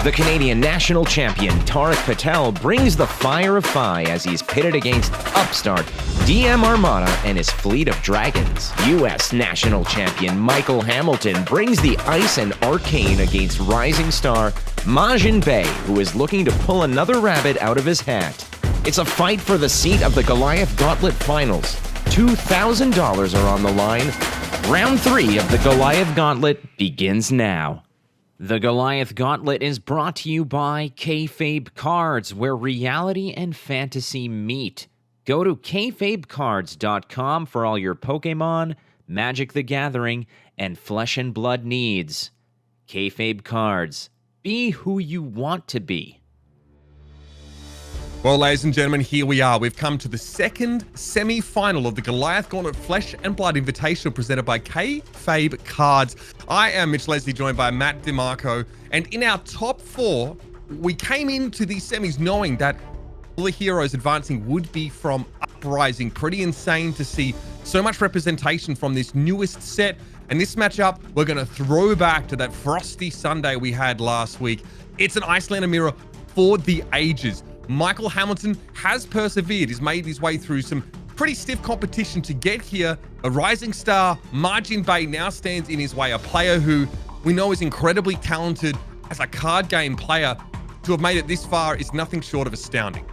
The Canadian national champion Tarak Patel brings the fire of Phi as he's pitted against upstart DM Armada and his fleet of dragons. US national champion Michael Hamilton brings the ice and arcane against rising star MajiinBae, who is looking to pull another rabbit out of his hat. It's a fight for the seat of the Goliath Gauntlet Finals. $2,000 are on the line. Round 3 of the Goliath Gauntlet begins now. The Goliath Gauntlet is brought to you by FAB Cards, where reality and fantasy meet. Go to kfabecards.com for all your Pokemon, Magic the Gathering, and Flesh and Blood needs. FAB Cards. Be who you want to be. Well, ladies and gentlemen, here we are. We've come to the second semi-final of the Goliath Gauntlet Flesh and Blood Invitational presented by FAB Cards. I am Mitch Leslie, joined by Matt DeMarco. And in our top 4, we came into these semis knowing that all the heroes advancing would be from Uprising. Pretty insane to see so much representation from this newest set. And this matchup, we're going to throw back to that frosty Sunday we had last week. It's an Icelander mirror for the ages. Michael Hamilton has persevered. He's made his way through some pretty stiff competition to get here. A rising star, MajiinBae, now stands in his way. A player who we know is incredibly talented as a card game player. To have made it this far is nothing short of astounding.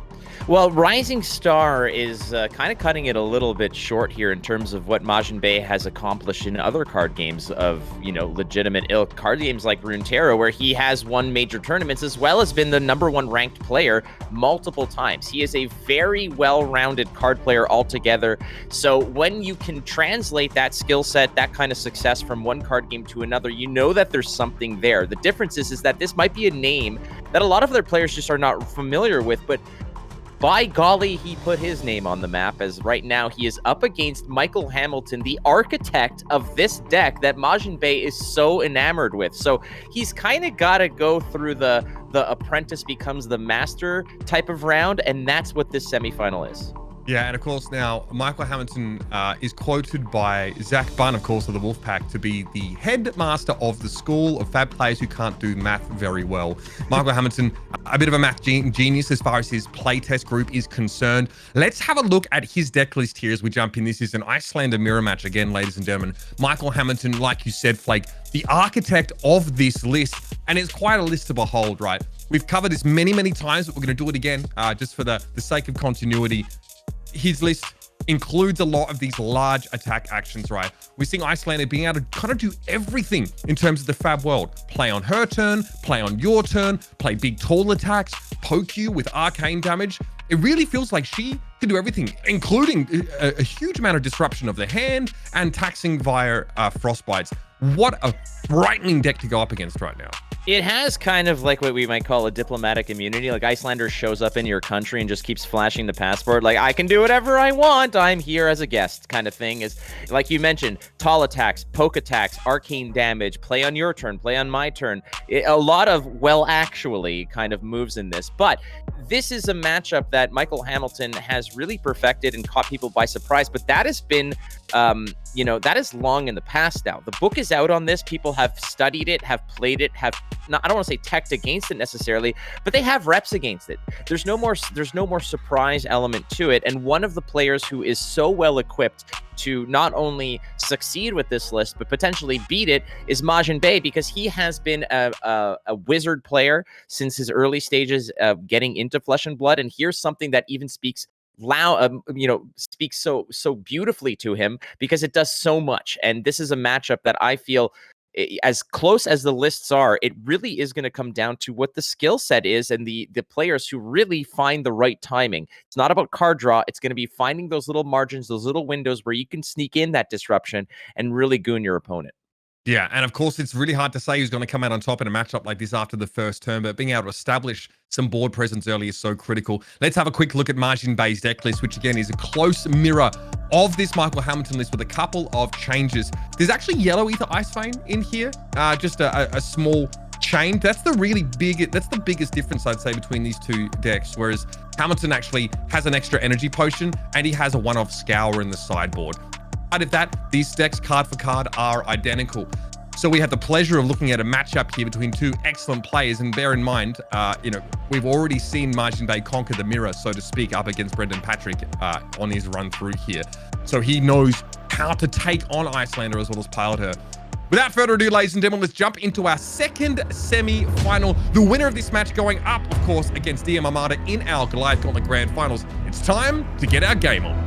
Well, Rising Star is kind of cutting it a little bit short here in terms of what MajiinBae has accomplished in other card games of, legitimate ilk. Card games like Runeterra, where he has won major tournaments as well as been the #1 ranked player multiple times. He is a very well-rounded card player altogether. So when you can translate that skill set, that kind of success from one card game to another, you know that there's something there. The difference is that this might be a name that a lot of other players just are not familiar with, but by golly, he put his name on the map, as right now he is up against Michael Hamilton, the architect of this deck that MajiinBae is so enamored with. So he's kind of got to go through the apprentice becomes the master type of round, and that's what this semifinal is. Yeah, and of course now Michael Hamilton is quoted by Zach Bunn, of course, of the Wolfpack, to be the headmaster of the school of FAB players who can't do math very well. Michael Hamilton, a bit of a math genius as far as his playtest group is concerned. Let's have a look at his deck list here as we jump in. This is an Icelander mirror match again, ladies and gentlemen. Michael Hamilton, like you said, Flake, the architect of this list, and it's quite a list to behold, right? We've covered this many, many times, but we're going to do it again just for the sake of continuity. His list includes a lot of these large attack actions, right? We're seeing Icelander being able to kind of do everything in terms of the FAB world. Play on her turn, play on your turn, play big tall attacks, poke you with arcane damage. It really feels like she can do everything, including a huge amount of disruption of the hand and taxing via frostbites. What a frightening deck to go up against right now. It has kind of like what we might call a diplomatic immunity. Like Icelander shows up in your country and just keeps flashing the passport. Like, I can do whatever I want. I'm here as a guest kind of thing. Is like you mentioned, tall attacks, poke attacks, arcane damage, play on your turn, play on my turn. A lot of, well, actually kind of moves in this. But this is a matchup that Michael Hamilton has really perfected and caught people by surprise. But that has been, that is long in the past now. The book is out on this. People have studied it, have played it, have not, I don't want to say teched against it necessarily, but they have reps against it. There's no more surprise element to it. And one of the players who is so well equipped to not only succeed with this list, but potentially beat it is MajiinBae, because he has been a wizard player since his early stages of getting into Flesh and Blood. And here's something that even speaks speaks so beautifully to him, because it does so much. And this is a matchup that I feel, as close as the lists are, it really is going to come down to what the skill set is and the players who really find the right timing. It's not about card draw. It's going to be finding those little margins, those little windows where you can sneak in that disruption and really goon your opponent. Yeah, and of course, it's really hard to say who's going to come out on top in a matchup like this after the first turn, but being able to establish some board presence early is so critical. Let's have a quick look at MajiinBae's deck list, which again is a close mirror of this Michael Hamilton list with a couple of changes. There's actually Yellow Ether Ice Vein in here, just a small chain. That's the biggest difference, I'd say, between these two decks, whereas Hamilton actually has an extra energy potion and he has a one-off scour in the sideboard. Out of that, these decks card for card are identical. So we had the pleasure of looking at a matchup here between two excellent players. And bear in mind, we've already seen MajiinBae conquer the mirror, so to speak, up against Brendan Patrick on his run through here. So he knows how to take on Icelander as well as pilot her. Without further ado, ladies and gentlemen, let's jump into our second semi-final. The winner of this match going up, of course, against DM Armada in our Goliath Gauntlet Grand Finals. It's time to get our game on.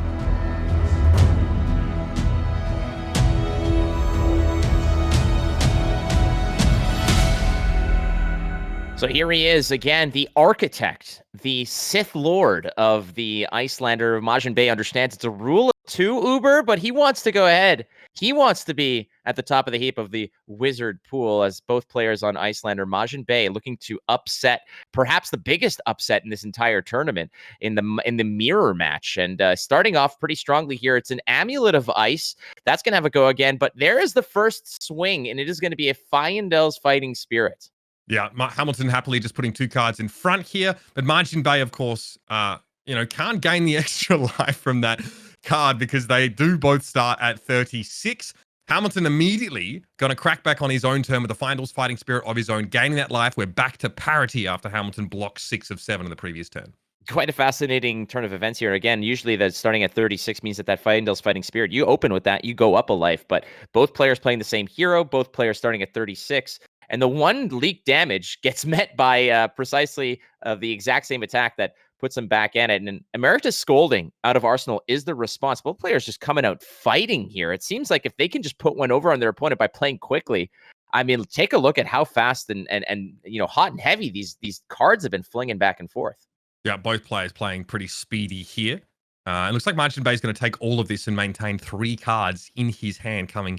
So here he is again, the architect, the Sith Lord of the Icelander. MajiinBae understands it's a rule of two, Uber, but he wants to go ahead. He wants to be at the top of the heap of the wizard pool as both players on Icelander. MajiinBae looking to upset, perhaps the biggest upset in this entire tournament in the mirror match. And starting off pretty strongly here, it's an Amulet of Ice. That's going to have a go again, but there is the first swing, and it is going to be a Fyendel's Fighting Spirit. Yeah, Hamilton happily just putting two cards in front here. But MajiinBae, of course, can't gain the extra life from that card because they do both start at 36. Hamilton immediately going to crack back on his own turn with the Fyendel's Fighting Spirit of his own, gaining that life. We're back to parity after Hamilton blocked 6 of 7 in the previous turn. Quite a fascinating turn of events here. Again, usually that starting at 36 means that Fyendel's Fighting Spirit, you open with that, you go up a life. But both players playing the same hero, both players starting at 36. And the one leak damage gets met by precisely the exact same attack that puts him back in it. And Emeritus Scolding out of Arsenal is the response. Both players just coming out fighting here. It seems like if they can just put one over on their opponent by playing quickly, I mean, take a look at how fast and hot and heavy these cards have been flinging back and forth. Yeah, both players playing pretty speedy here. It looks like MajiinBae is going to take all of this and maintain 3 cards in his hand coming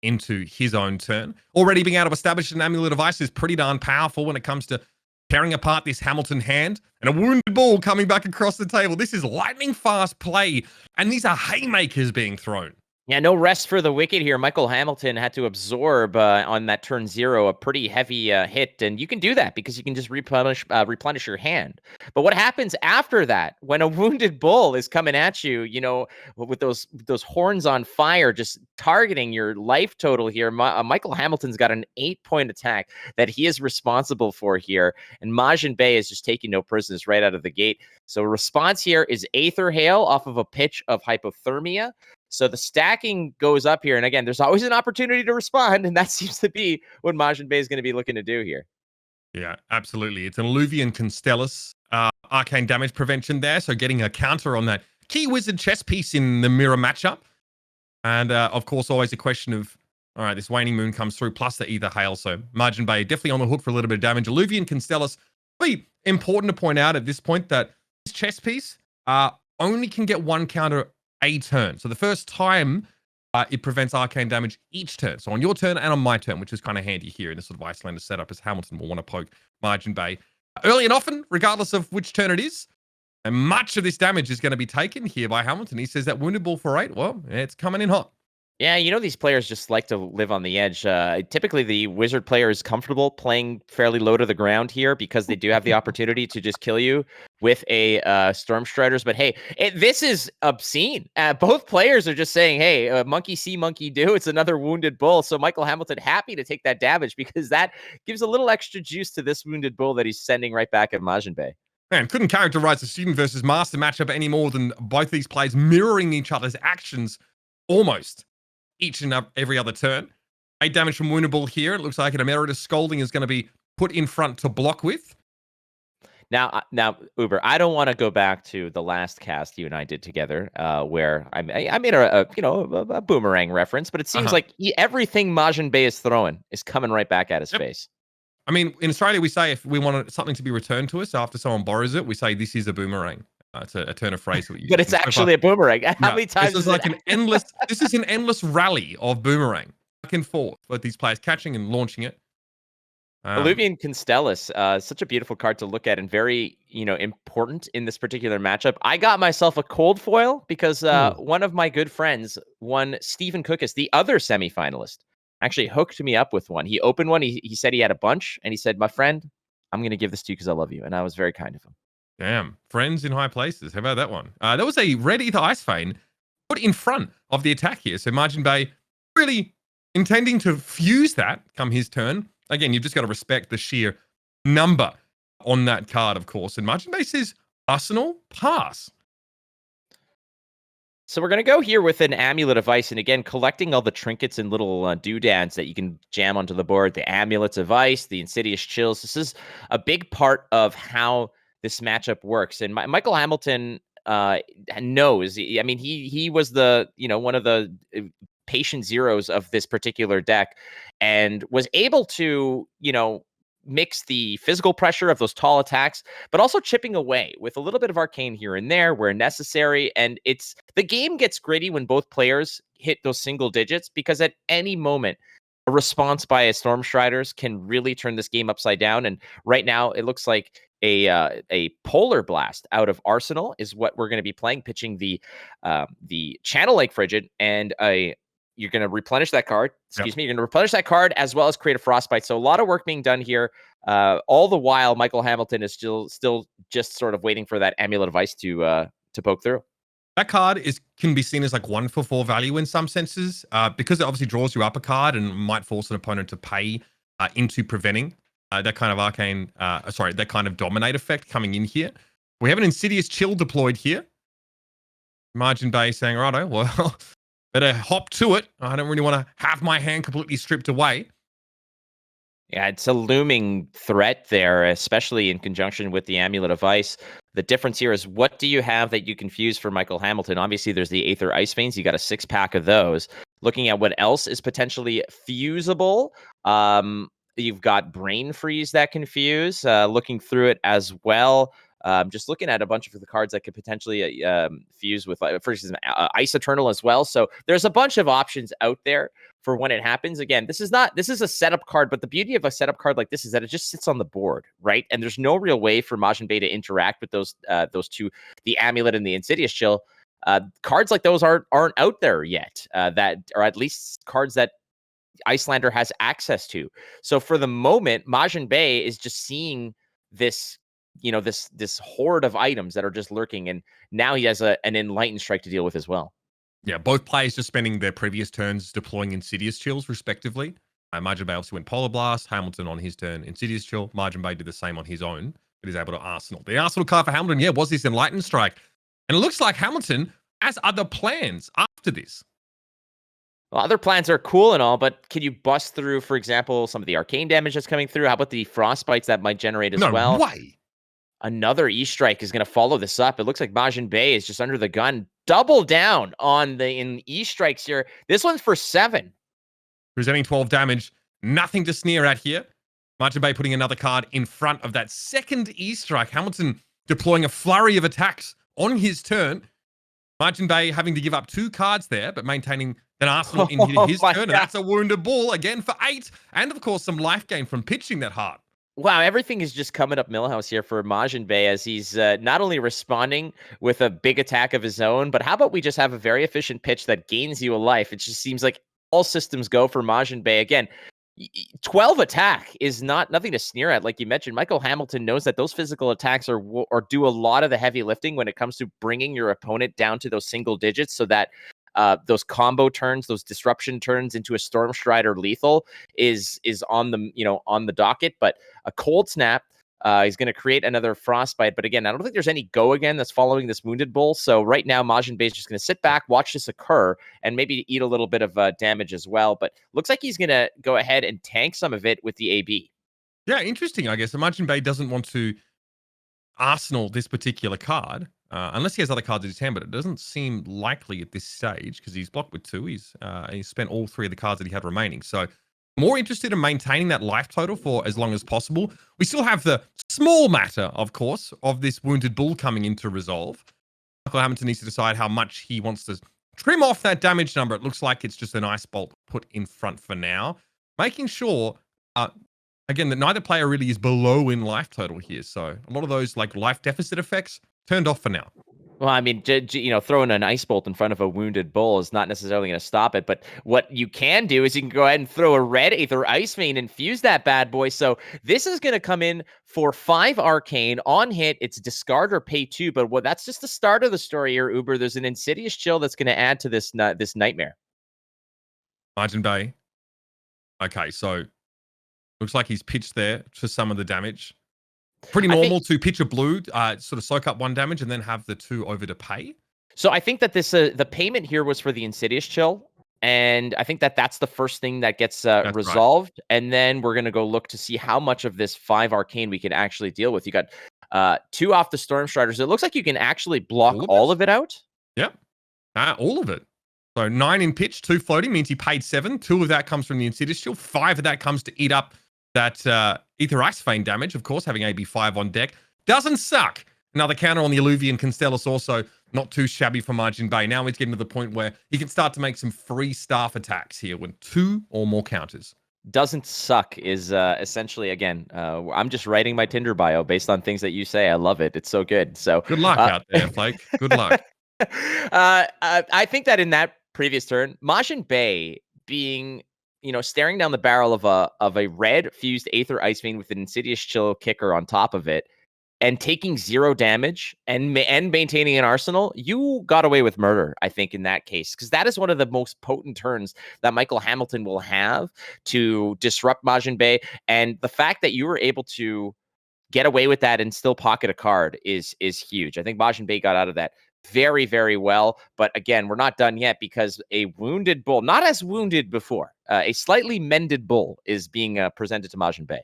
into his own turn. Already being able to establish an Amulet of Ice is pretty darn powerful when it comes to tearing apart this Hamilton hand. And a Wounded Bull coming back across the table. This is lightning fast play, and these are haymakers being thrown. Yeah, no rest for the wicked here. Michael Hamilton had to absorb on that turn 0 a pretty heavy hit, and you can do that because you can just replenish your hand. But what happens after that when a Wounded Bull is coming at you, with those horns on fire, just targeting your life total here? Michael Hamilton's got an 8-point attack that he is responsible for here, and MajiinBae is just taking no prisoners right out of the gate. So response here is Aether Hail off of a pitch of Hypothermia. So the stacking goes up here. And again, there's always an opportunity to respond. And that seems to be what MajiinBae is going to be looking to do here. Yeah, absolutely. It's an Alluvian Constellus arcane damage prevention there. So getting a counter on that key wizard chess piece in the mirror matchup. And of course, always a question of, all right, this Waning Moon comes through plus the Aether Hail. So MajiinBae definitely on the hook for a little bit of damage. Alluvian Constellus, really important to point out at this point that this chess piece only can get 1 counter a turn. So the first time it prevents arcane damage each turn. So on your turn and on my turn, which is kind of handy here in this sort of Icelander setup, as Hamilton will want to poke MajiinBae early and often, regardless of which turn it is. And much of this damage is going to be taken here by Hamilton. He says that Wounded Bull for 8, well, it's coming in hot. Yeah, these players just like to live on the edge. Typically, the wizard player is comfortable playing fairly low to the ground here because they do have the opportunity to just kill you with a Storm Striders. But hey, this is obscene. Both players are just saying, hey, monkey see, monkey do. It's another Wounded Bull. So Michael Hamilton happy to take that damage because that gives a little extra juice to this Wounded Bull that he's sending right back at MajiinBae. Man, couldn't characterize the student versus master matchup any more than both these players mirroring each other's actions almost each and every other turn. 8 damage from Wounded Bull here. It looks like an Emeritus Scolding is going to be put in front to block with. Now, Uber, I don't want to go back to the last cast you and I did together, where I made a boomerang reference, but it seems like everything MajiinBae is throwing is coming right back at his face. I mean, in Australia, we say if we want something to be returned to us after someone borrows it, we say this is a boomerang. It's a turn of phrase. But it's actually a boomerang. How many times? This is like an endless. This is an endless rally of boomerang back and forth with these players catching and launching it. Alluvian Constellus, such a beautiful card to look at and very, important in this particular matchup. I got myself a cold foil because one of my good friends, Stephen Cookus, the other semifinalist, actually hooked me up with one. He opened one. He said he had a bunch, and he said, "My friend, I'm going to give this to you because I love you," and I was very kind of him. Damn, friends in high places. How about that one? That was a red Aether Ice Vein put in front of the attack here. So MajiinBae really intending to fuse that come his turn. Again, you've just got to respect the sheer number on that card, of course. And MajiinBae says Arsenal, pass. So we're going to go here with an Amulet of Ice. And again, collecting all the trinkets and little doodads that you can jam onto the board. The Amulets of Ice, the Insidious Chills. This is a big part of how this matchup works. And Michael Hamilton knows. I mean, he was the, one of the patient zeros of this particular deck and was able to, mix the physical pressure of those tall attacks, but also chipping away with a little bit of arcane here and there where necessary. And the game gets gritty when both players hit those single digits, because at any moment, a response by a Stormstriders can really turn this game upside down. And right now, it looks like a Polar Blast out of Arsenal is what we're going to be playing, pitching the Channel Lake Frigid and you're going to replenish that card. Excuse me. You're going to replenish that card as well as create a Frostbite. So a lot of work being done here. All the while, Michael Hamilton is still just sort of waiting for that Amulet of Ice to poke through. That card can be seen as like 1-for-4 value in some senses, because it obviously draws you up a card and might force an opponent to pay into preventing that kind of arcane, that kind of dominate effect coming in here. We have an Insidious Chill deployed here. MajiinBae saying, righto, well, better hop to it. I don't really want to have my hand completely stripped away. Yeah, it's a looming threat there, especially in conjunction with the Amulet of Ice. The difference here is, what do you have that you can fuse for Michael Hamilton? Obviously, there's the Aether Ice Veins. You got a 6-pack of those. Looking at what else is potentially fusible, you've got Brain Freeze that can fuse. Looking through it as well. Just looking at a bunch of the cards that could potentially fuse with, for instance, Ice Eternal as well. So there's a bunch of options out there for when it happens. Again, this is a setup card, but the beauty of a setup card like this is that it just sits on the board, right? And there's no real way for MajiinBae to interact with those two, the Amulet and the Insidious Chill. Cards like those aren't out there yet, that or at least cards that Icelander has access to. So for the moment, MajiinBae is just seeing this, this horde of items that are just lurking, and now he has an Enlightened Strike to deal with as well. Yeah, both players just spending their previous turns deploying Insidious Chills, respectively. MajiinBae obviously went Polar Blast, Hamilton on his turn, Insidious Chill. MajiinBae did the same on his own, but he's able to Arsenal. The Arsenal card for Hamilton, was this Enlightened Strike. And it looks like Hamilton has other plans after this. Well, other plans are cool and all, but can you bust through, for example, some of the arcane damage that's coming through? How about the Frostbites that might generate as well? No way. Another E-Strike is going to follow this up. It looks like MajiinBae is just under the gun. Double down on the E-Strikes here. This one's for 7. Presenting 12 damage. Nothing to sneer at here. MajiinBae putting another card in front of that second E-Strike. Hamilton deploying a flurry of attacks on his turn. MajiinBae having to give up 2 cards there, but maintaining an Arsenal in his turn. And that's a Wounded Bull again for 8. And of course, some life gain from pitching that hard. Wow, everything is just coming up Millhouse here for MajiinBae, as he's not only responding with a big attack of his own, but how about we just have a very efficient pitch that gains you a life? It just seems like all systems go for MajiinBae. Again, 12 attack is nothing to sneer at. Like you mentioned, Michael Hamilton knows that those physical attacks are do a lot of the heavy lifting when it comes to bringing your opponent down to those single digits, so that those combo turns, those disruption turns into a Stormstrider lethal is on the docket. But a Cold Snap, he's going to create another Frostbite. But again, I don't think there's any go again that's following this Wounded Bull. So right now, MajiinBae is just going to sit back, watch this occur, and maybe eat a little bit of damage as well. But looks like he's going to go ahead and tank some of it with the AB. Yeah, interesting, I guess. MajiinBae doesn't want to Arsenal this particular card, unless he has other cards in his hand, but it doesn't seem likely at this stage because he's blocked with 2. He's spent all 3 of the cards that he had remaining. So more interested in maintaining that life total for as long as possible. We still have the small matter, of course, of this Wounded Bull coming into resolve. Michael Hamilton needs to decide how much he wants to trim off that damage number. It looks like it's just an Ice Bolt put in front for now. Making sure, again, that neither player really is below in life total here. So a lot of those like life deficit effects turned off for now. Well, I mean, throwing an Ice Bolt in front of a Wounded Bull is not necessarily going to stop it. But what you can do is you can go ahead and throw a red Aether Ice Vein and fuse that bad boy. So this is going to come in for 5 arcane. On hit, it's discard or pay 2. But that's just the start of the story here, Uber. There's an Insidious Chill that's going to add to this nightmare. MajiinBae Okay, so looks like he's pitched there for some of the damage. Pretty I think normal to pitch a blue, sort of soak up 1 damage and then have the 2 over to pay. so. I think that this the payment here was for the Insidious chill, and I think that that's the first thing that gets That's right. resolved, and then we're gonna go look to see how much of this 5 arcane we can actually deal with. You got 2 off the Storm Striders. It looks like you can actually block All of all it? of it out. Yep. All of it. So 9 in pitch, 2 floating means he paid 7. 2 of that comes from the Insidious Shield. 5 of that comes to eat up that Ether Ice Vein damage. Of course, having AB5 on deck doesn't suck. Another counter on the Alluvian Constellus also not too shabby for MajiinBae. Now he's getting to the point where he can start to make some free staff attacks here with 2 or more counters. Doesn't suck is essentially, again, I'm just writing my Tinder bio based on things that you say. I love it. It's so good. So Good luck out there, Flake. Good luck. I think that in that previous turn, MajiinBae being, staring down the barrel of a red fused Aether Ice Vein with an Insidious Chill kicker on top of it, and taking 0 damage and maintaining an arsenal, you got away with murder, I think, in that case, because that is one of the most potent turns that Michael Hamilton will have to disrupt MajiinBae. And the fact that you were able to get away with that and still pocket a card is huge. I think MajiinBae got out of that very, very well. But again, we're not done yet, because a wounded bull, not as wounded before, a slightly mended bull is being presented to MajiinBae.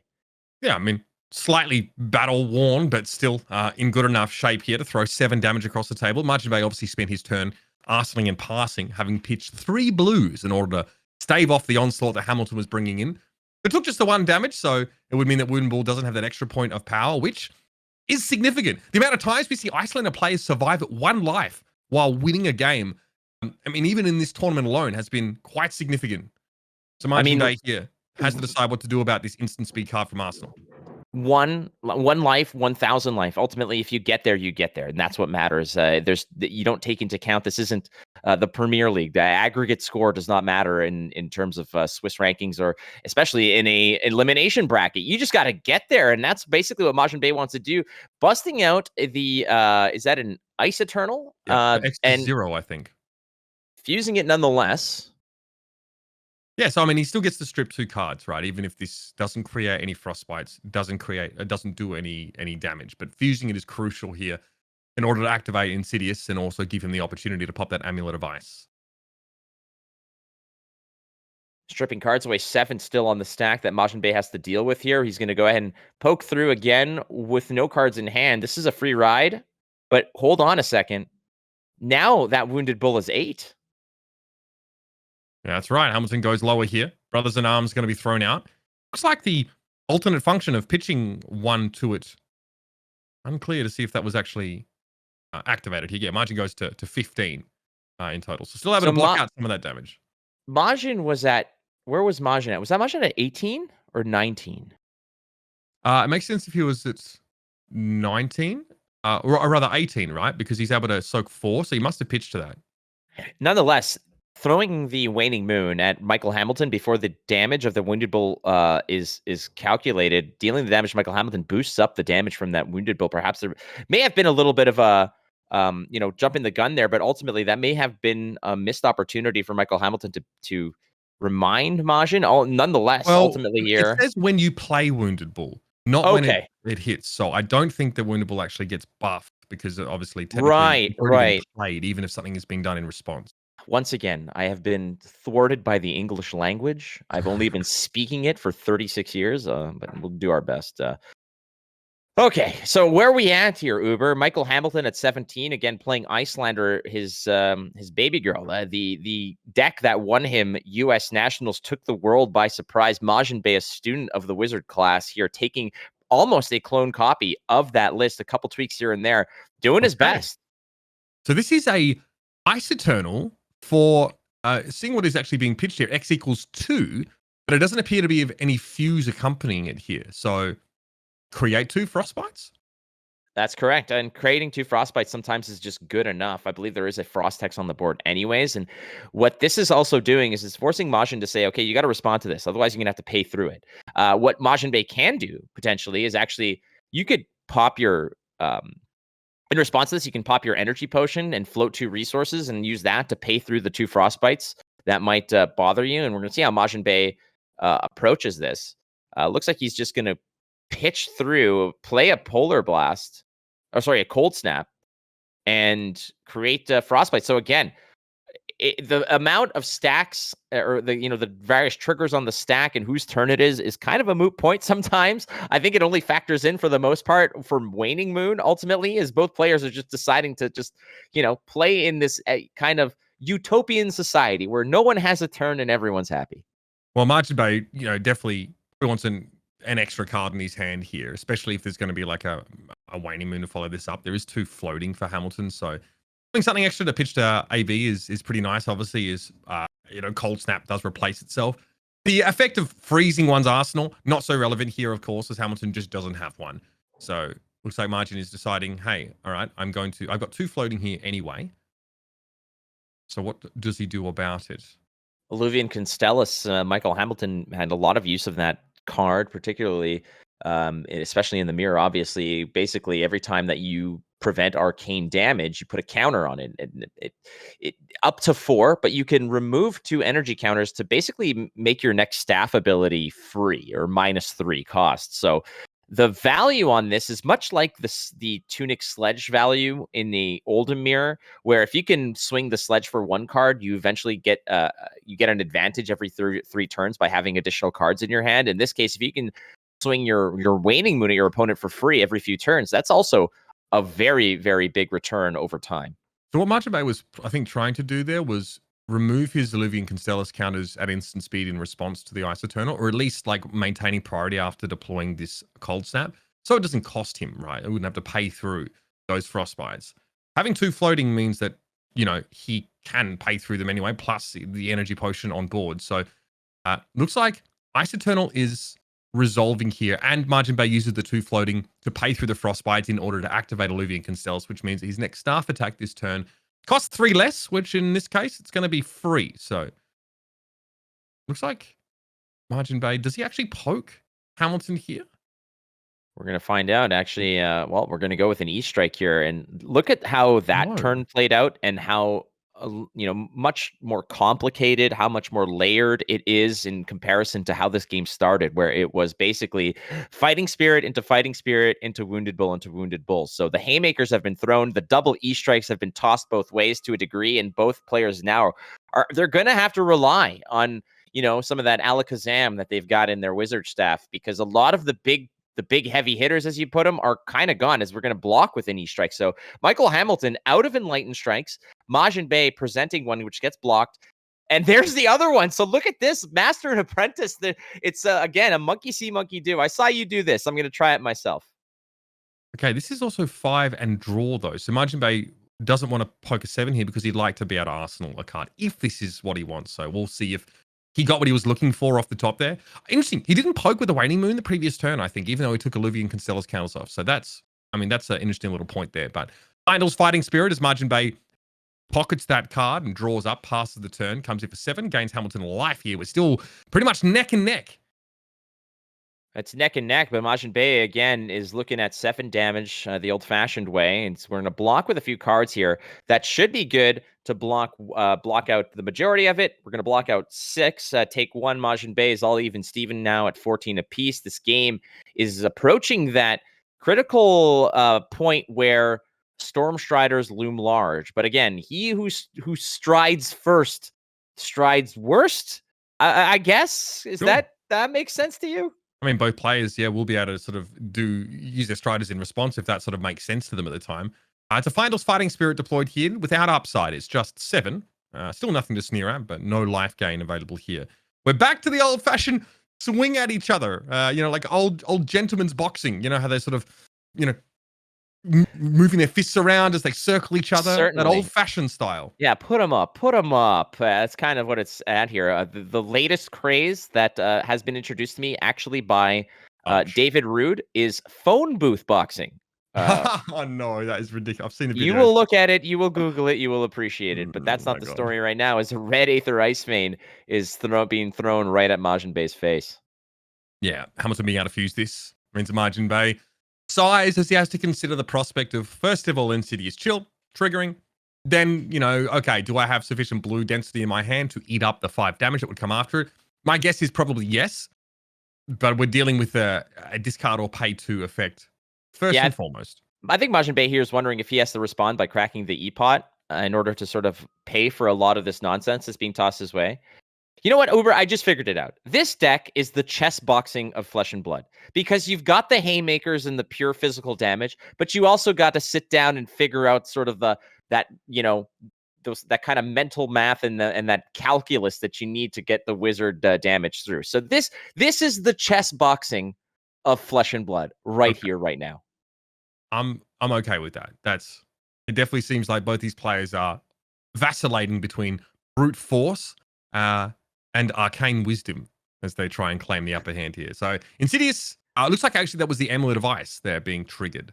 Yeah, I mean, slightly battle worn, but still in good enough shape here to throw 7 damage across the table. MajiinBae obviously spent his turn arsenaling and passing, having pitched 3 blues in order to stave off the onslaught that Hamilton was bringing in. It took just the 1 damage, so it would mean that Wounded Bull doesn't have that extra point of power, which is significant. The amount of times we see Icelander players survive at 1 life while winning a game, I mean, even in this tournament alone, has been quite significant. So MajiinBae here has to decide what to do about this instant speed card from Arsenal. One life, 1,000 life. Ultimately, if you get there, you get there, and that's what matters. You don't take into account, this isn't the Premier League. The aggregate score does not matter in terms of Swiss rankings, or especially in a elimination bracket. You just got to get there, and that's basically what MajiinBae wants to do. Busting out the is that an Ice Eternal? Yeah, and 0, I think. Fusing it nonetheless. Yeah, so I mean, he still gets to strip 2 cards, right? Even if this doesn't create any frostbites, doesn't do any damage. But fusing it is crucial here in order to activate Insidious and also give him the opportunity to pop that Amulet of Ice. Stripping cards away, 7 still on the stack that MajiinBae has to deal with here. He's going to go ahead and poke through again with no cards in hand. This is a free ride, but hold on a second. Now that Wounded Bull is 8. Yeah, that's right. Hamilton goes lower here. Brothers in Arms going to be thrown out. Looks like the alternate function of pitching 1 to it. Unclear to see if that was actually activated here. Yeah, Majin goes to 15 in total. So still able to block out some of that damage. Majin was at, where was Majin at? Was that Majin at 18 or 19? It makes sense if he was at 19, or rather 18, right? Because he's able to soak 4, so he must have pitched to that. Nonetheless, throwing the Waning Moon at Michael Hamilton before the damage of the Wounded Bull is calculated, dealing the damage to Michael Hamilton boosts up the damage from that Wounded Bull. Perhaps there may have been a little bit of a jump in the gun there, but ultimately that may have been a missed opportunity for Michael Hamilton to remind Majin. Nonetheless, ultimately here, it says when you play Wounded Bull, not when it hits. So I don't think that Wounded Bull actually gets buffed, because obviously technically it's already been played, even if something is being done in response. Once again, I have been thwarted by the English language. I've only been speaking it for 36 years, but we'll do our best. Okay, so where are we at here, Uber? Michael Hamilton at 17, again playing Icelander, his baby girl. The deck that won him U.S. Nationals, took the world by surprise. MajiinBae, a student of the Wizard class here, taking almost a clone copy of that list, a couple tweaks here and there, doing his best. So this is a Ice Eternal for seeing what is actually being pitched here. X equals 2, but it doesn't appear to be of any fuse accompanying it here. So create 2 frostbites? That's correct. And creating 2 frostbites sometimes is just good enough. I believe there is a frost hex on the board anyways. And what this is also doing is it's forcing Majin to say, okay, you got to respond to this. Otherwise, you're going to have to pay through it. What MajiinBae can do potentially is actually, you could pop your, in response to this, you can pop your energy potion and float 2 resources and use that to pay through the 2 frostbites that might bother you. And we're going to see how MajiinBae approaches this. Looks like he's just going to pitch through, play a Polar Blast, a Cold Snap, and create Frostbite. So again, the amount of stacks or the various triggers on the stack and whose turn it is kind of a moot point sometimes. I think it only factors in for the most part for Waning Moon ultimately, as both players are just deciding to just play in this kind of utopian society where no one has a turn and everyone's happy. Well, MajiinBae, definitely wants an extra card in his hand here, especially if there's going to be like a Waning Moon to follow this up. There is 2 floating for Hamilton, so having something extra to pitch to AB is pretty nice. Obviously, is Cold Snap does replace itself. The effect of freezing one's arsenal, not so relevant here, of course, as Hamilton just doesn't have one. So looks like Margin is deciding, hey, all right, I've got 2 floating here anyway. So what does he do about it? Alluvian Constellus, Michael Hamilton had a lot of use of that card, particularly, especially in the mirror. Obviously, basically every time that you prevent arcane damage, you put a counter on it. It up to 4, but you can remove 2 energy counters to basically make your next staff ability free or -3 cost. So the value on this is much like the Tunic Sledge value in the Oldham mirror, where if you can swing the Sledge for 1 card, you eventually get an advantage every 3 turns by having additional cards in your hand. In this case, if you can swing your Waning Moon at your opponent for free every few turns, that's also a very, very big return over time. So what MajiinBae was, I think, trying to do there was remove his Alluvian Constellus counters at instant speed in response to the Ice Eternal, or at least like maintaining priority after deploying this Cold Snap, so it doesn't cost him, right? It wouldn't have to pay through those Frostbites. Having 2 floating means that, he can pay through them anyway, plus the energy potion on board. So looks like Ice Eternal is resolving here, and MajiinBae uses the 2 floating to pay through the Frostbite in order to activate Alluvian Constellus, which means his next staff attack this turn costs 3 less, which in this case, it's going to be free. So looks like MajiinBae, does he actually poke Hamilton here? We're going to find out, actually. We're going to go with an E-Strike here, and look at how that turn played out and how much more complicated, how much more layered it is in comparison to how this game started, where it was basically Fighting Spirit into Wounded Bull into Wounded Bull. So the haymakers have been thrown, the double E-Strikes have been tossed both ways to a degree, and both players now they're going to have to rely on some of that Alakazam that they've got in their wizard staff, because a lot of the big heavy hitters, as you put them, are kind of gone, as we're going to block with an E-Strike. So Michael Hamilton out of Enlightened Strikes, MajiinBae presenting one which gets blocked, and there's the other one. So look at this, Master and Apprentice. It's again a monkey see, monkey do. I saw you do this. I'm going to try it myself. Okay, this is also 5 and draw though. So MajiinBae doesn't want to poke a 7 here because he'd like to be able to arsenal a card if this is what he wants. So we'll see if he got what he was looking for off the top there. Interesting. He didn't poke with the Waning Moon the previous turn, I think, even though he took Alluvian Constellus counters off. So that's an interesting little point there. But Finals Fighting Spirit, as MajiinBae pockets that card and draws up, passes the turn, comes in for 7, gains Hamilton life here. We're still pretty much neck and neck. It's neck and neck, but MajiinBae, again, is looking at 7 damage the old-fashioned way. And so we're going to block with a few cards here. That should be good to block out the majority of it. We're going to block out 6. Take 1. MajiinBae is all even Steven now at 14 apiece. This game is approaching that critical point where Storm Striders loom large. But again, he who strides first strides worst, I guess. Sure. That makes sense to you? I mean, both players, will be able to sort of use their Striders in response if that sort of makes sense to them at the time. It's a Finals Fighting Spirit deployed here without upside. It's just 7. Still nothing to sneer at, but no life gain available here. We're back to the old-fashioned swing at each other. Like old gentlemen's boxing. You know how they sort of, moving their fists around as they circle each other. Certainly. That old-fashioned style. Yeah, put them up. That's kind of what it's at here. The latest craze that has been introduced to me, actually by David Rude, is phone booth boxing. Oh no, that is ridiculous. I've seen the video. You will look at it, you will Google it, you will appreciate it. But that's not the story right now. Is a red Aether Ice Vein is being thrown right at MajiinBae's face. Yeah, Hamilton being able to fuse this means MajiinBae size, as he has to consider the prospect of, first of all, Insidious Chill triggering. Then, okay, do I have sufficient blue density in my hand to eat up the 5 damage that would come after it? My guess is probably yes, but we're dealing with a discard or pay 2 effect first and foremost. I think MajiinBae here is wondering if he has to respond by cracking the E-Pot in order to sort of pay for a lot of this nonsense that's being tossed his way. You know what, Uber? I just figured it out. This deck is the chess boxing of Flesh and Blood because you've got the haymakers and the pure physical damage, but you also got to sit down and figure out sort of that kind of mental math and that calculus that you need to get the wizard damage through. So this is the chess boxing of Flesh and Blood right here, right now. I'm okay with that. It definitely seems like both these players are vacillating between brute force and arcane wisdom as they try and claim the upper hand here. So Insidious, looks like actually that was the Amulet of Ice there being triggered.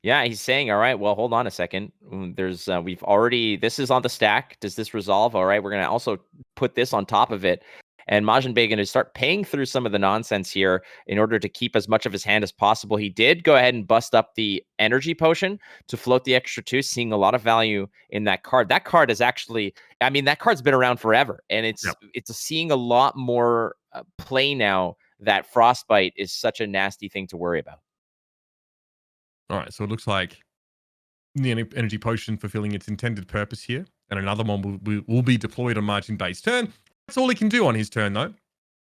Yeah, he's saying, all right, well, hold on a second. There's, this is on the stack. Does this resolve? All right, we're going to also put this on top of it. And MajiinBae going to start paying through some of the nonsense here in order to keep as much of his hand as possible. He did go ahead and bust up the energy potion to float the extra 2, seeing a lot of value in that card. That card is actually, I mean, that card's been around forever, and it's seeing a lot more play now that Frostbite is such a nasty thing to worry about. All right, so it looks like the energy potion fulfilling its intended purpose here, and another one will be deployed on MajiinBae's turn. That's all he can do on his turn, though.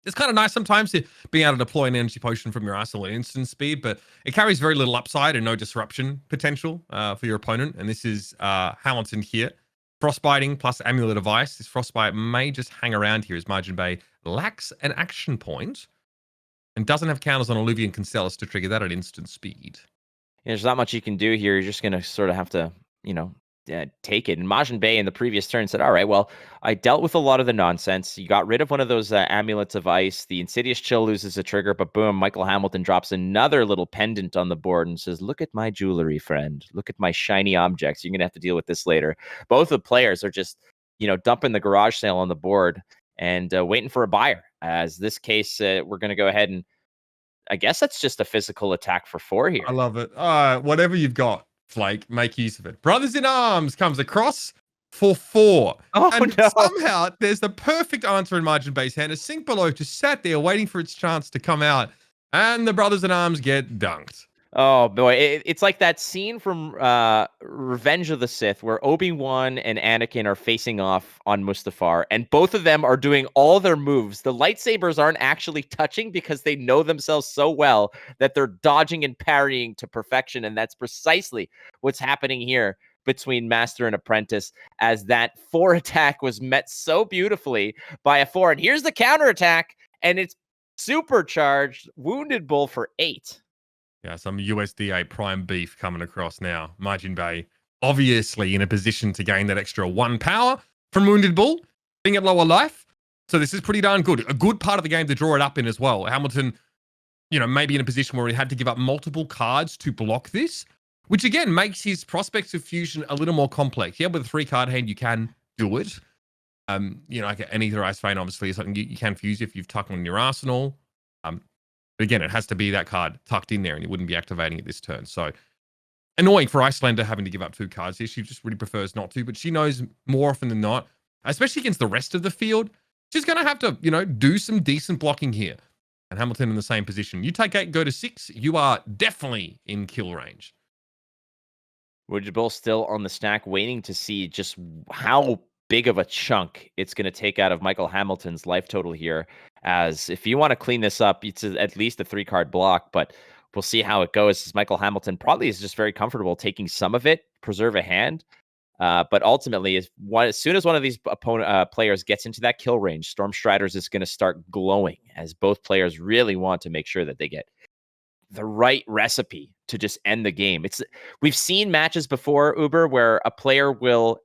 It's kind of nice sometimes to be able to deploy an energy potion from your arsenal at instant speed, but it carries very little upside and no disruption potential for your opponent. And this is Hamilton here. Frostbiting plus Amulet of Ice. This Frostbite may just hang around here as MajiinBae lacks an action point and doesn't have counters on Olivia and Constellus to trigger that at instant speed. Yeah, there's not much you can do here. You're just going to sort of have to, take it. And MajiinBae in the previous turn said, all right, well, I dealt with a lot of the nonsense. You got rid of one of those Amulets of Ice. The Insidious Chill loses a trigger, but boom, Michael Hamilton drops another little pendant on the board and says, look at my jewelry, friend. Look at my shiny objects. You're going to have to deal with this later. Both the players are just, dumping the garage sale on the board and waiting for a buyer. As this case, we're going to go ahead and I guess that's just a physical attack for 4 here. I love it. Whatever you've got, Flake, make use of it. Brothers in Arms comes across for 4. Oh, and no. somehow there's the perfect answer in MajiinBae's hand. A Sink Below just sat there waiting for its chance to come out. And the Brothers in Arms get dunked. Oh, boy. It's like that scene from Revenge of the Sith where Obi-Wan and Anakin are facing off on Mustafar, and both of them are doing all their moves. The lightsabers aren't actually touching because they know themselves so well that they're dodging and parrying to perfection, and that's precisely what's happening here between Master and Apprentice, as that 4 attack was met so beautifully by a 4. And here's the counterattack, and it's supercharged Wounded Bull for 8. Yeah, some USDA prime beef coming across now. MajiinBae obviously in a position to gain that extra 1 power from Wounded Bull, being at lower life. So this is pretty darn good. A good part of the game to draw it up in as well. Hamilton, maybe in a position where he had to give up multiple cards to block this, which again makes his prospects of fusion a little more complex. Yeah, with a 3-card hand, you can do it. Like an Aetherized Fane obviously is something you can fuse if you've tucked on your arsenal. But again, it has to be that card tucked in there and you wouldn't be activating it this turn. So annoying for Icelander having to give up 2 cards here. She just really prefers not to, but she knows more often than not, especially against the rest of the field, she's going to have to, do some decent blocking here. And Hamilton in the same position. You take 8, go to 6, you are definitely in kill range. Wounded Bull still on the stack, waiting to see just how big of a chunk it's going to take out of Michael Hamilton's life total here. As if you want to clean this up, it's at least a 3-card block, but we'll see how it goes. As Michael Hamilton probably is just very comfortable taking some of it, preserve a hand. But ultimately, as soon as one of these players gets into that kill range, Stormstriders is going to start glowing, as both players really want to make sure that they get the right recipe to just end the game. We've seen matches before, Uber, where a player will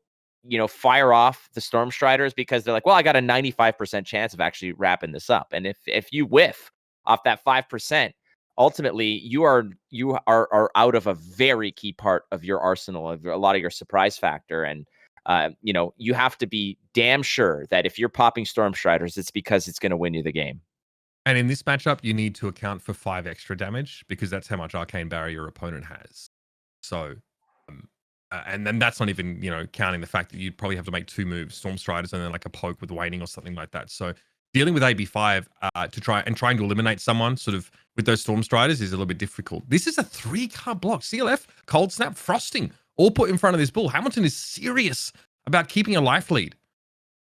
fire off the Stormstriders because they're like, well, I got a 95% chance of actually wrapping this up. And if you whiff off that 5%, ultimately you are out of a very key part of your arsenal, of a lot of your surprise factor. And, you have to be damn sure that if you're popping Stormstriders, it's because it's going to win you the game. And in this matchup, you need to account for 5 extra damage because that's how much Arcane Barrier your opponent has. So, and then that's not even, counting the fact that you'd probably have to make 2 moves, Stormstriders, and then like a poke with waning or something like that. So dealing with AB5 trying to eliminate someone sort of with those Storm Striders is a little bit difficult. This is a 3-card block. CLF, Cold Snap, Frosting, all put in front of this bull. Hamilton is serious about keeping a life lead.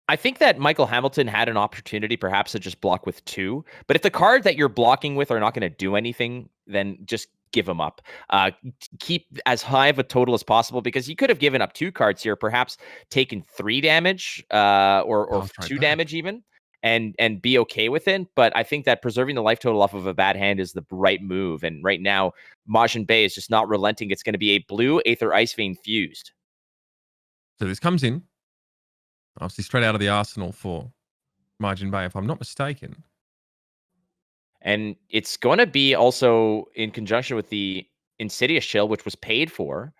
I think that Michael Hamilton had an opportunity perhaps to just block with 2. But if the card that you're blocking with are not going to do anything, then just give them up. Keep as high of a total as possible, because you could have given up 2 cards here, perhaps taken 3 damage or 2 damage even, and be okay with it. But I think that preserving the life total off of a bad hand is the right move. And right now, MajiinBae is just not relenting. It's going to be a blue Aether Ice Vein fused. So this comes in. Obviously straight out of the arsenal for MajiinBae, if I'm not mistaken. And it's going to be also in conjunction with the Insidious Chill, which was paid for.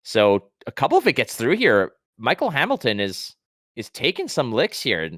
So a couple of it gets through here. Michael Hamilton is taking some licks here.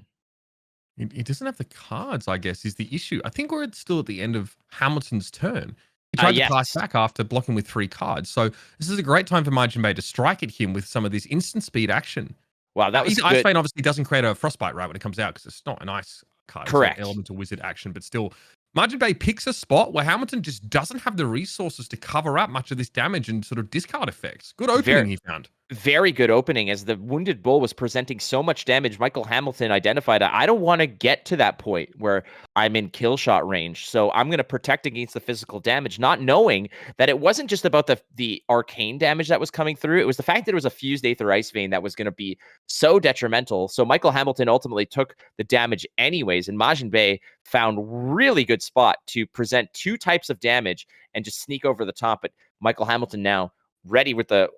He doesn't have the cards, I guess, is the issue. I think we're still at the end of Hamilton's turn. He tried to pass back after blocking with 3 cards. So this is a great time for MajiinBae to strike at him with some of this instant speed action. Wow, that was good. Ice Vein obviously doesn't create a Frostbite, right, when it comes out, because it's not an ice card. Correct. It's an elemental wizard action, but still, MajiinBae picks a spot where Hamilton just doesn't have the resources to cover up much of this damage and sort of discard effects. Good opening he found. Very good opening. As the Wounded Bull was presenting so much damage, Michael Hamilton identified, I don't want to get to that point where I'm in kill shot range, so I'm going to protect against the physical damage, not knowing that it wasn't just about the arcane damage that was coming through. It was the fact that it was a fused Aether Ice Vein that was going to be so detrimental. So Michael Hamilton ultimately took the damage anyways, and MajiinBae found really good spot to present 2 types of damage and just sneak over the top. But Michael Hamilton now ready with the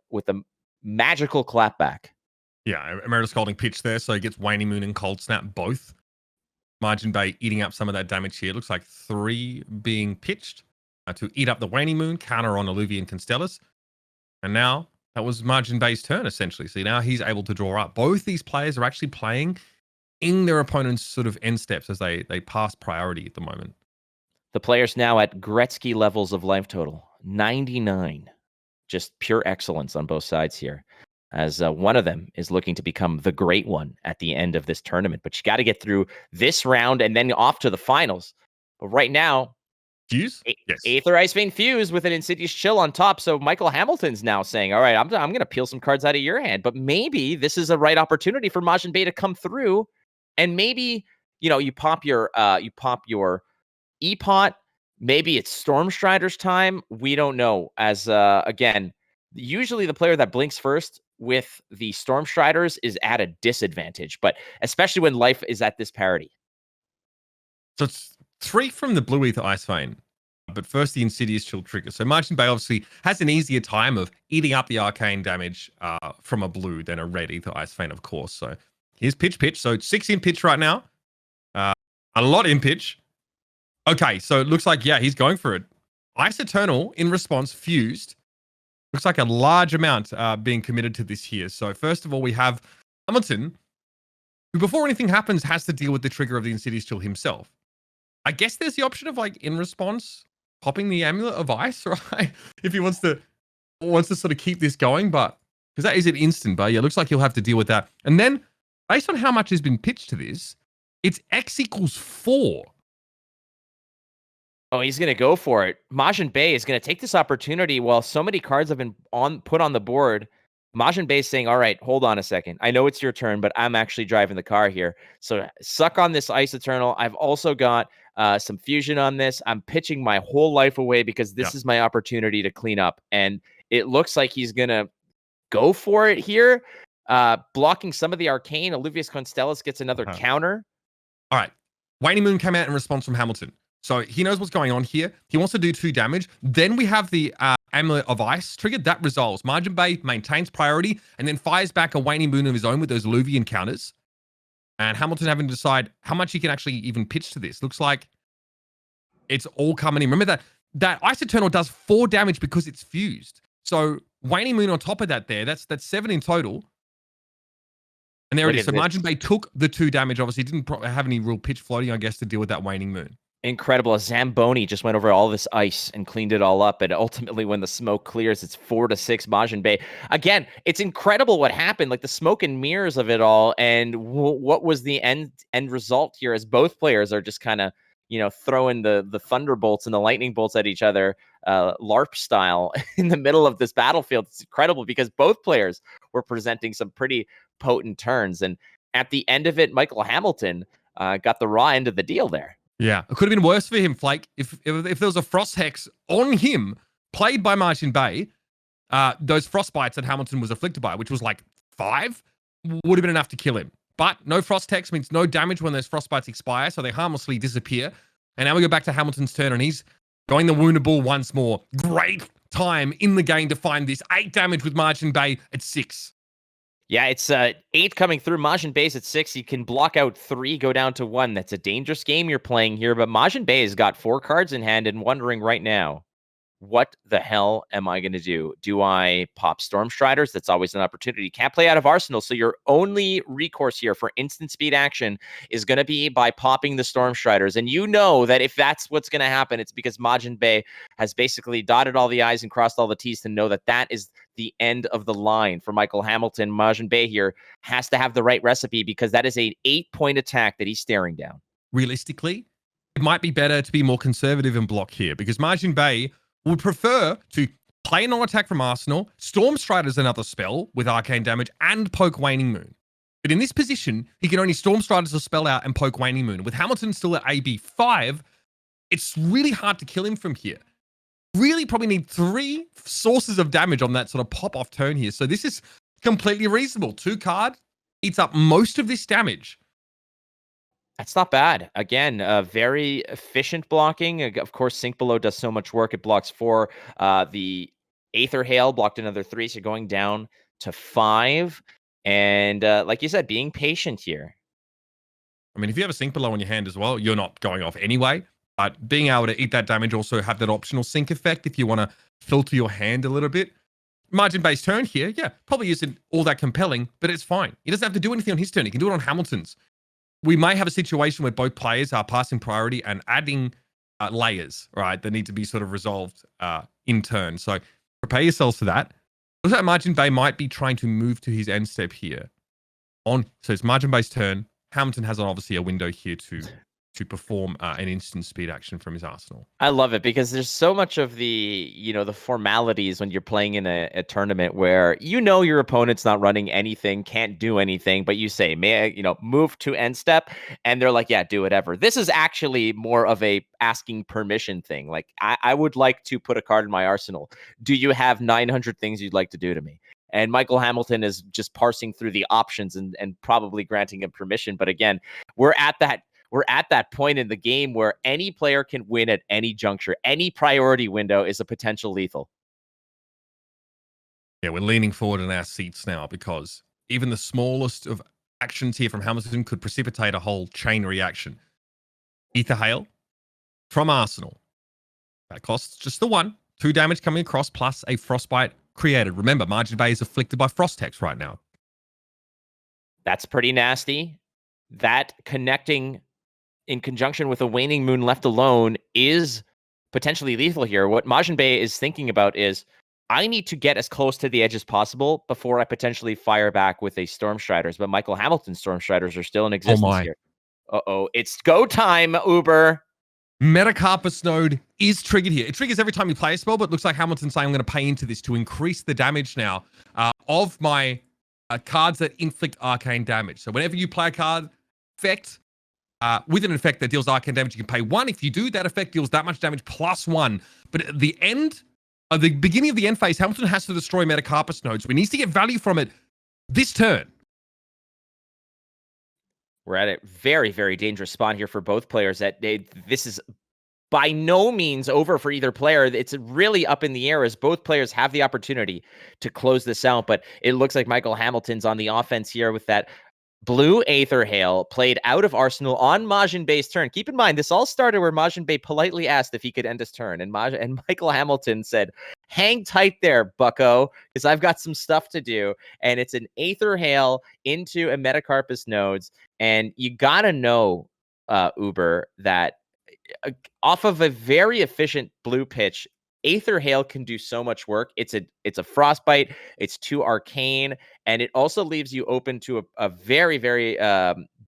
magical clapback. Yeah, Emeritus Scalding pitch there, so he gets Waning Moon and Cold Snap both. MajiinBae eating up some of that damage here. Looks like 3 being pitched to eat up the Waning Moon, counter on Alluvian Constellus. And now that was MajiinBae's turn, essentially. So now he's able to draw up. Both these players are actually playing in their opponent's sort of end steps as they pass priority at the moment. The players now at Gretzky levels of life total, 99. Just pure excellence on both sides here, as one of them is looking to become the great one at the end of this tournament. But you got to get through this round and then off to the finals. But right now, Fuse? Yes. Aether Ice Vein Fuse with an Insidious Chill on top. So Michael Hamilton's now saying, all right, I'm going to peel some cards out of your hand. But maybe this is a right opportunity for MajiinBae to come through. And maybe, you pop your E-Pot. Maybe it's Storm Strider's time. We don't know. As again, usually the player that blinks first with the Storm Striders is at a disadvantage, but especially when life is at this parity. So it's 3 from the Blue Aether Ice Vein, but first the Insidious Chill trigger. So MajiinBae obviously has an easier time of eating up the arcane damage from a blue than a red Aether Ice Vein, of course. So here's pitch. So 6 in pitch right now. A lot in pitch. Okay, so it looks like, he's going for it. Ice Eternal, in response, fused. Looks like a large amount being committed to this here. So first of all, we have Hamilton, who before anything happens has to deal with the trigger of the Insidious Chill himself. I guess there's the option of, in response, popping the Amulet of Ice, right? If he wants to sort of keep this going, but because that is an instant, but it looks like he'll have to deal with that. And then, based on how much has been pitched to this, it's X equals 4. Oh, he's going to go for it. MajiinBae is going to take this opportunity while so many cards have been put on the board. MajiinBae is saying, all right, hold on a second. I know it's your turn, but I'm actually driving the car here. So suck on this Ice Eternal. I've also got some fusion on this. I'm pitching my whole life away because this is my opportunity to clean up. And it looks like he's going to go for it here. Blocking some of the arcane. Alluvius Constellus gets another counter. All right. Waning Moon came out in response from Hamilton. So he knows what's going on here. He wants to do 2 damage. Then we have the Amulet of Ice triggered. That resolves. MajiinBae maintains priority and then fires back a Waning Moon of his own with those Alluvian counters. And Hamilton having to decide how much he can actually even pitch to this. Looks like it's all coming in. Remember that Ice Eternal does 4 damage because it's fused. So Waning Moon on top of that that's 7 in total. And there it is. So MajiinBae took the 2 damage. Obviously, didn't have any real pitch floating, I guess, to deal with that Waning Moon. Incredible. Zamboni just went over all this ice and cleaned it all up. And ultimately, when the smoke clears, it's 4-6 MajiinBae. Again, it's incredible what happened, like the smoke and mirrors of it all. And what was the end result here as both players are just kind of, throwing the thunderbolts and the lightning bolts at each other, LARP style, in the middle of this battlefield. It's incredible because both players were presenting some pretty potent turns. And at the end of it, Michael Hamilton got the raw end of the deal there. Yeah, it could have been worse for him, Flake. If there was a Frost Hex on him, played by MajiinBae, those Frostbites that Hamilton was afflicted by, which was like 5, would have been enough to kill him. But no Frost Hex means no damage when those Frostbites expire, so they harmlessly disappear. And now we go back to Hamilton's turn, and he's going the Wounded Bull once more. Great time in the game to find this. 8 damage with MajiinBae at 6. Yeah, it's 8 coming through. MajiinBae's at 6. You can block out 3, go down to 1. That's a dangerous game you're playing here. But MajiinBae has got 4 cards in hand and wondering right now, what the hell am I going to do? Do I pop Stormstriders? That's always an opportunity. Can't play out of Arsenal, so your only recourse here for instant speed action is going to be by popping the Stormstriders. And you know that if that's what's going to happen, it's because MajiinBae has basically dotted all the I's and crossed all the T's to know that that is the end of the line for Michael Hamilton. MajiinBae here has to have the right recipe because that is an 8-point attack that he's staring down. Realistically, it might be better to be more conservative and block here because MajiinBae would prefer to play no attack from Arsenal, Stormstrider's another spell with arcane damage, and poke Waning Moon. But in this position, he can only Stormstrider's a spell out and poke Waning Moon. With Hamilton still at AB 5, it's really hard to kill him from here. Really probably need 3 sources of damage on that sort of pop-off turn here. So this is completely reasonable. 2 card eats up most of this damage. That's not bad. Again, very efficient blocking. Of course, Sink Below does so much work. It blocks 4. The Aether Hail blocked another 3, so going down to 5. And like you said, being patient here. I mean, if you have a Sink Below in your hand as well, you're not going off anyway. But being able to eat that damage, also have that optional Sink effect if you want to filter your hand a little bit. MajiinBae's turn here, yeah, probably isn't all that compelling, but it's fine. He doesn't have to do anything on his turn. He can do it on Hamilton's. We may have a situation where both players are passing priority and adding layers, right, that need to be sort of resolved in turn. So prepare yourselves for that. Also, MajiinBae might be trying to move to his end step here. So it's MajiinBae's turn. Hamilton has obviously a window here to perform an instant speed action from his arsenal. I love it because there's so much of the, the formalities when you're playing in a tournament where your opponent's not running anything, can't do anything, but you say, may I, move to end step, and they're like, yeah, do whatever. This is actually more of a asking permission thing. Like, I would like to put a card in my arsenal. Do you have 900 things you'd like to do to me? And Michael Hamilton is just parsing through the options and probably granting him permission. But again, we're at that point in the game where any player can win at any juncture. Any priority window is a potential lethal. Yeah, we're leaning forward in our seats now because even the smallest of actions here from Hamilton could precipitate a whole chain reaction. Aether Hail from Arsenal. That costs just the 1. 2 damage coming across plus a Frostbite created. Remember, MajiinBae is afflicted by Frost Hex right now. That's pretty nasty. That connecting in conjunction with a Waning Moon left alone is potentially lethal here. What MajiinBae is thinking about is, I need to get as close to the edge as possible before I potentially fire back with a Stormstriders. But Michael Hamilton's Stormstriders are still in existence here. Uh-oh, it's go time, Uber. Metacarpus Node is triggered here. It triggers every time you play a spell, but it looks like Hamilton's saying I'm going to pay into this to increase the damage now of my cards that inflict arcane damage. So whenever you play a card effect, with an effect that deals arcane damage, you can pay 1. If you do, that effect deals that much damage plus 1. But at the beginning of the end phase, Hamilton has to destroy Metacarpus Node. So he needs to get value from it this turn. We're at a very, very dangerous spot here for both players. This is by no means over for either player. It's really up in the air as both players have the opportunity to close this out. But it looks like Michael Hamilton's on the offense here with that blue Aether Hail played out of Arsenal on MajiinBae's turn. Keep in mind, this all started where MajiinBae politely asked if he could end his turn. And Michael Hamilton said, hang tight there, bucko, because I've got some stuff to do. And it's an Aether Hail into a Metacarpus Nodes. And you got to know, Uber, that off of a very efficient blue pitch, Aether Hail can do so much work. It's a Frostbite, it's 2 Arcane, and it also leaves you open to a very, very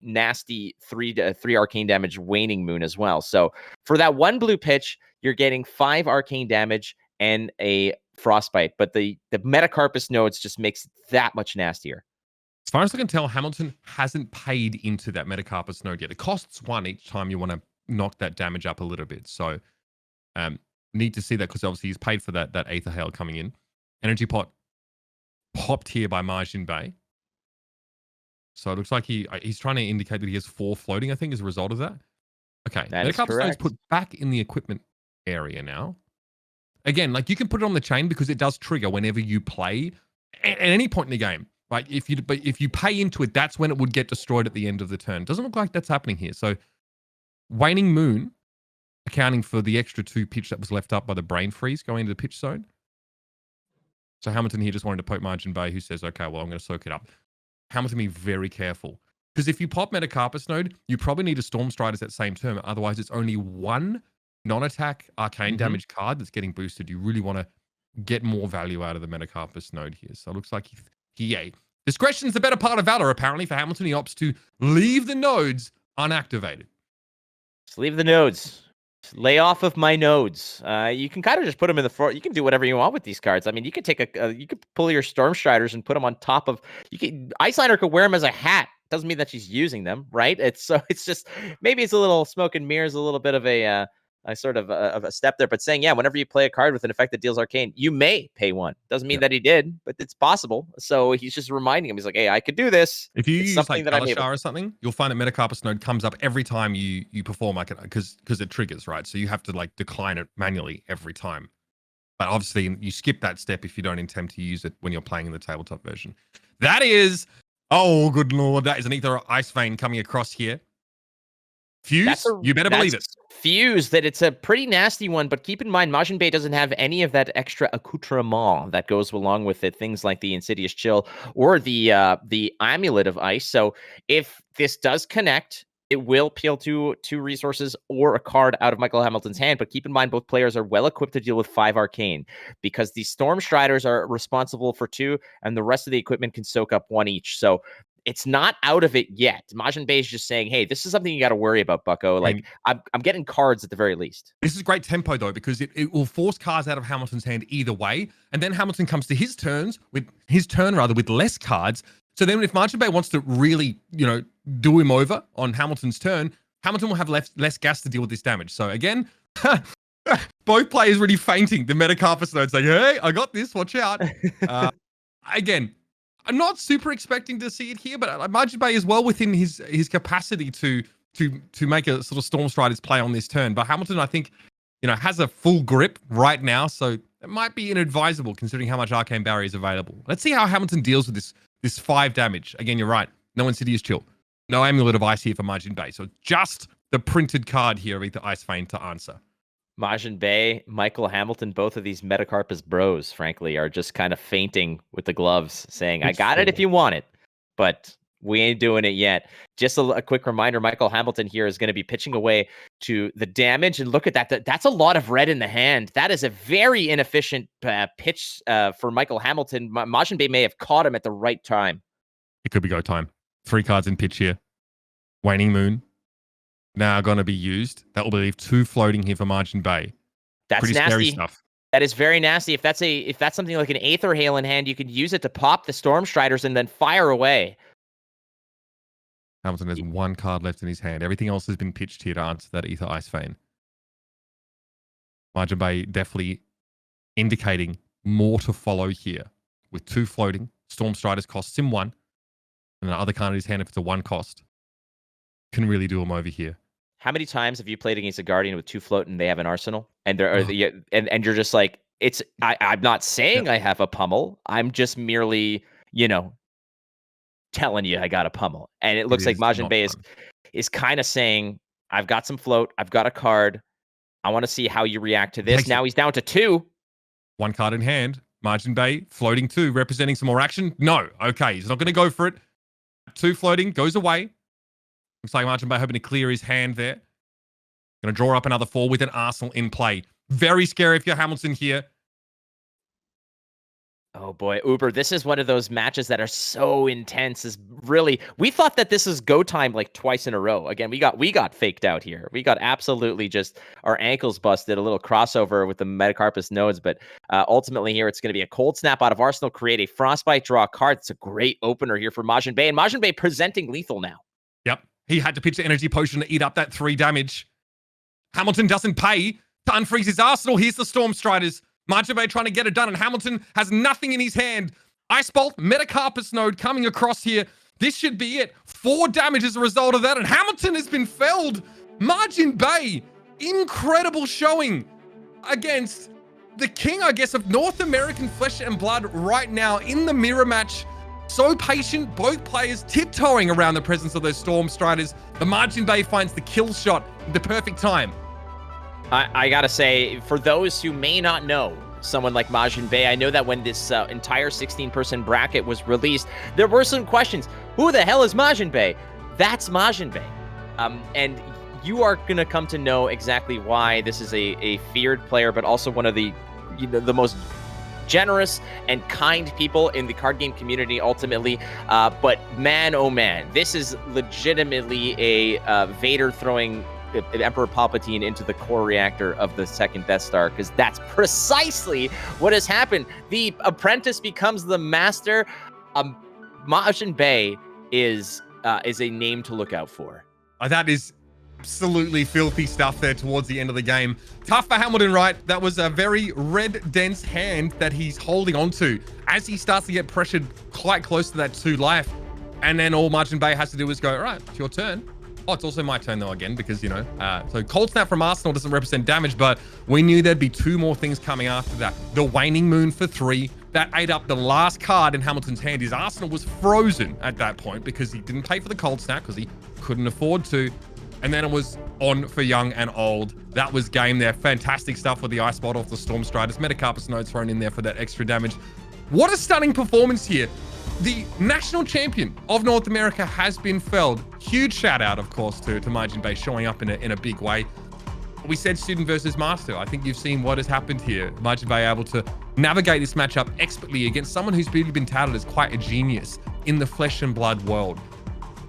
nasty 3 Arcane damage Waning Moon as well. So for that 1 blue pitch, you're getting 5 Arcane damage and a Frostbite, but the Metacarpus nodes just makes it that much nastier. As far as I can tell, Hamilton hasn't paid into that Metacarpus node yet. It costs 1 each time you want to knock that damage up a little bit. So need to see that, because obviously he's paid for that Aether Hail coming in. Energy Pot popped here by MajiinBae. So it looks like he's trying to indicate that he has 4 floating, I think, as a result of that. Okay, Metacarpus node is put back in the equipment area now. Again, like, you can put it on the chain because it does trigger whenever you play at any point in the game. Right? But if you pay into it, that's when it would get destroyed at the end of the turn. Doesn't look like that's happening here. So Waning Moon accounting for the extra 2 pitch that was left up by the Brain Freeze going into the pitch zone. So Hamilton here just wanted to poke MajiinBae, who says, okay, well, I'm going to soak it up. Hamilton, be very careful. Because if you pop Metacarpus node, you probably need a Storm Striders at the same turn. Otherwise, it's only 1 non-attack arcane damage card that's getting boosted. You really want to get more value out of the Metacarpus node here. So it looks like discretion's the better part of valor, apparently, for Hamilton. He opts to leave the nodes unactivated. Just leave the nodes. Just lay off of my nodes. You can kind of just put them in the floor. You can do whatever you want with these cards. I mean, you could take you could pull your Storm Striders and put them on top of. Icelander could wear them as a hat. Doesn't mean that she's using them, right? It's just, maybe it's a little smoke and mirrors, a little bit of a sort of a step there, but saying, yeah, whenever you play a card with an effect that deals arcane, you may pay 1. Doesn't mean that he did, but it's possible. So he's just reminding him. He's like, hey, I could do this. If you use like Galashar or something, you'll find that Metacarpus node comes up every time you perform, like, because it triggers, right? So you have to like decline it manually every time. But obviously you skip that step if you don't intend to use it when you're playing in the tabletop version. That is, oh good lord, that is an Aether Ice Vein coming across here. Fuse, you better believe it. Fuse, that it's a pretty nasty one, but keep in mind, MajiinBae doesn't have any of that extra accoutrement that goes along with it, things like the Insidious Chill or the Amulet of Ice. So if this does connect, it will peel 2 resources or a card out of Michael Hamilton's hand. But keep in mind, both players are well equipped to deal with 5 Arcane, because the Storm Striders are responsible for 2, and the rest of the equipment can soak up 1 each. So it's not out of it yet. MajiinBae is just saying, hey, this is something you got to worry about, bucko. Like, I'm getting cards at the very least. This is great tempo, though, because it will force cards out of Hamilton's hand either way. And then Hamilton comes to his turn with less cards. So then if MajiinBae wants to really, do him over on Hamilton's turn, Hamilton will have less gas to deal with this damage. So again, both players really fainting. The Metacarpus node saying, hey, I got this, watch out. Again, I'm not super expecting to see it here, but MajiinBae is well within his capacity to make a sort of Storm Striders play on this turn. But Hamilton, I think, has a full grip right now, so it might be inadvisable considering how much Arcane Barrier is available. Let's see how Hamilton deals with this 5 damage. Again, you're right. No Insidious Chill. No Amulet of Ice here for MajiinBae. So just the printed card here of the Ice Vein to answer. MajiinBae, Michael Hamilton, both of these Metacarpus bros, frankly, are just kind of fainting with the gloves, saying, I got it if you want it, but we ain't doing it yet. Just a quick reminder, Michael Hamilton here is going to be pitching away to the damage, and look at that. That's a lot of red in the hand. That is a very inefficient pitch for Michael Hamilton. MajiinBae may have caught him at the right time. It could be go time. 3 cards in pitch here. Waning Moon. Now going to be used. That will leave 2 floating here for MajiinBae. That's pretty nasty. Scary stuff. That is very nasty. If that's something like an Aether Hail in hand, you could use it to pop the Storm Striders and then fire away. Hamilton has 1 card left in his hand. Everything else has been pitched here to answer that Aether Ice Vein. MajiinBae definitely indicating more to follow here. With 2 floating, Storm Striders costs him 1, and the other card in his hand if it's a 1 cost. Can really do him over here. How many times have you played against a Guardian with 2 float and they have an arsenal, and and you're just like, I'm not saying I have a pummel. I'm just merely, telling you I got a pummel. And it looks like MajiinBae is kind of saying, I've got some float. I've got a card. I want to see how you react to this. Now he's down to 2. 1 card in hand. MajiinBae floating 2, representing some more action. No. Okay. He's not going to go for it. 2 floating goes away. Looks like MajiinBae hoping to clear his hand there. Going to draw up another 4 with an Arsenal in play. Very scary if you're Hamilton here. Oh boy, Uber, this is one of those matches that are so intense. Is really, we thought that this is go time like twice in a row. Again, we got faked out here. We got absolutely just our ankles busted, a little crossover with the metacarpus nodes, but ultimately here it's going to be a cold snap out of Arsenal, create a frostbite, draw a card. It's a great opener here for MajiinBae, and MajiinBae presenting lethal now. Yep, he had to pitch the energy potion to eat up that 3 damage. Hamilton doesn't pay to unfreeze his Arsenal. Here's the Storm Striders. MajiinBae trying to get it done, and Hamilton has nothing in his hand. Ice Bolt, Metacarpus node coming across here. This should be it. 4 damage as a result of that, and Hamilton has been felled. MajiinBae, incredible showing against the king, I guess, of North American flesh and blood right now in the mirror match. So patient, both players tiptoeing around the presence of those Storm Striders. The MajiinBae finds the kill shot at the perfect time. I gotta say, for those who may not know someone like MajiinBae, I know that when this entire 16-person bracket was released, there were some questions. Who the hell is MajiinBae? That's MajiinBae. And you are gonna come to know exactly why this is a feared player, but also one of the most generous and kind people in the card game community ultimately. But man, oh man, this is legitimately a Vader throwing Emperor Palpatine into the core reactor of the second Death Star, because that's precisely what has happened. The apprentice becomes the master. MajiinBae is a name to look out for. That is absolutely filthy stuff there towards the end of the game. Tough for Hamilton, right? That was a very red, dense hand that he's holding on to as he starts to get pressured quite close to that 2 life. And then all MajiinBae has to do is go, all right, it's your turn. Oh, it's also my turn though again, because, so cold snap from Arsenal doesn't represent damage, but we knew there'd be 2 more things coming after that. The waning moon for 3, that ate up the last card in Hamilton's hand. His Arsenal was frozen at that point because he didn't pay for the cold snap because he couldn't afford to. And then it was on for young and old. That was game there. Fantastic stuff with the Ice Bolt off the Storm Striders. Metacarpus node thrown in there for that extra damage. What a stunning performance here. The national champion of North America has been felled. Huge shout out, of course, to MajiinBae showing up in a big way. We said student versus master. I think you've seen what has happened here. MajiinBae able to navigate this matchup expertly against someone who's really been touted as quite a genius in the flesh and blood world.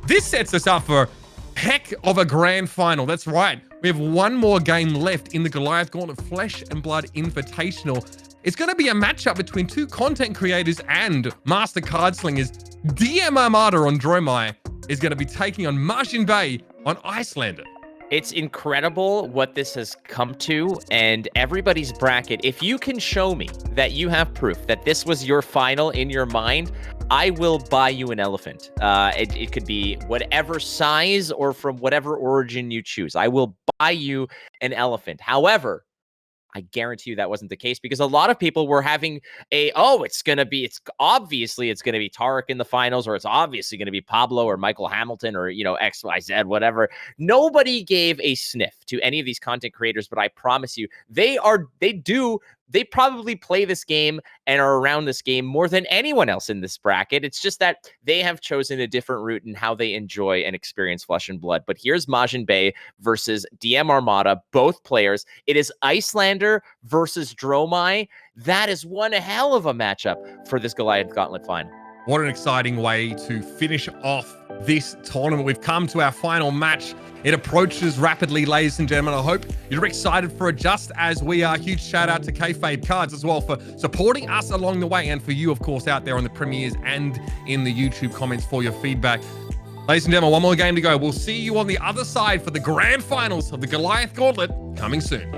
This sets us up for a heck of a grand final. That's right. We have 1 more game left in the Goliath Gauntlet Flesh and Blood Invitational. It's going to be a matchup between 2 content creators and master card slingers. DM Armada on Dromai is going to be taking on MajiinBae on Icelander. It's incredible what this has come to, and everybody's bracket. If you can show me that you have proof that this was your final in your mind, I will buy you an elephant. It could be whatever size or from whatever origin you choose. I will buy you an elephant. However, I guarantee you that wasn't the case, because a lot of people were having it's obviously going to be Tarek in the finals, or it's obviously going to be Pablo or Michael Hamilton or, XYZ, whatever. Nobody gave a sniff to any of these content creators, but I promise you, they probably play this game and are around this game more than anyone else in this bracket. It's just that they have chosen a different route in how they enjoy and experience Flesh and Blood. But here's MajiinBae versus DM Armada, both players. It is Icelander versus Dromai. That is one hell of a matchup for this Goliath Gauntlet final. What an exciting way to finish off this tournament. We've come to our final match. It approaches rapidly, ladies and gentlemen. I hope you're excited for it just as we are. Huge shout out to FAB Cards as well for supporting us along the way, and for you, of course, out there on the premieres and in the YouTube comments for your feedback. Ladies and gentlemen, 1 more game to go. We'll see you on the other side for the grand finals of the Goliath Gauntlet coming soon.